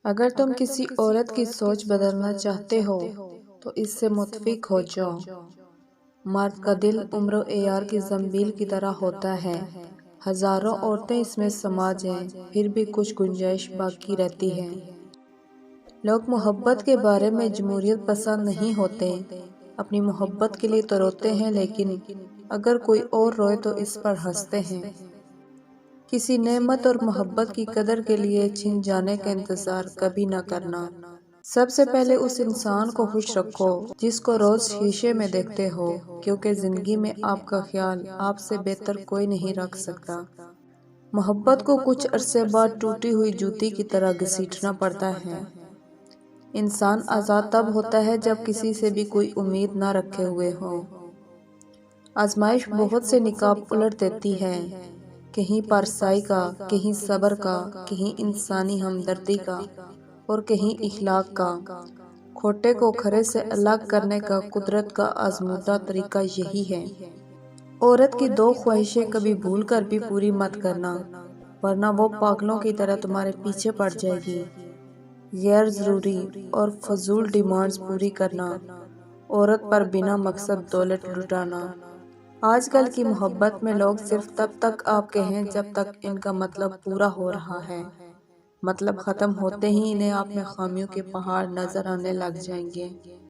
اگر تم کسی عورت کی سوچ بدلنا چاہتے ہو تو اس سے متفق ہو جاؤ۔ مرد کا دل عمر و عیار کی زنبیل کی طرح ہوتا ہے۔ ہزاروں عورتیں اس میں سما جائیں پھر بھی کچھ گنجائش باقی رہتی ہے۔ لوگ محبت کے بارے میں جمہوریت پسند نہیں ہوتے، اپنی محبت کے لیے تو روتے ہیں، لیکن اگر کوئی اور روئے تو اس پر ہنستے ہیں۔ کسی نعمت اور محبت کی قدر کے لیے چھن جانے کا انتظار کبھی نہ کرنا۔ سب سے پہلے اس انسان کو خوش رکھو جس کو روز شیشے میں دیکھتے ہو، کیونکہ زندگی میں آپ کا خیال آپ سے بہتر کوئی نہیں رکھ سکتا۔ محبت کو کچھ عرصے بعد ٹوٹی ہوئی جوتی کی طرح گھسیٹنا پڑتا ہے۔ انسان آزاد تب ہوتا ہے جب کسی سے بھی کوئی امید نہ رکھے ہوئے ہو۔ آزمائش بہت سے نقاب الٹ دیتی ہے، کہیں پارسائی کا، کہیں صبر کا، کہیں انسانی ہمدردی کا اور کہیں اخلاق کا۔ کھوٹے کو کھرے سے الگ کرنے کا قدرت کا آزمودہ طریقہ یہی ہے۔ عورت کی دو خواہشیں کبھی بھول کر بھی پوری مت کرنا، ورنہ وہ پاگلوں کی طرح تمہارے پیچھے پڑ جائے گی۔ غیر ضروری اور فضول ڈیمانڈز پوری کرنا، عورت پر بنا مقصد دولت لٹانا۔ آج کل کی محبت میں لوگ صرف تب تک آپ کے ہیں جب تک ان کا مطلب پورا ہو رہا ہے۔ مطلب ختم ہوتے ہی انہیں آپ میں خامیوں کے پہاڑ نظر آنے لگ جائیں گے۔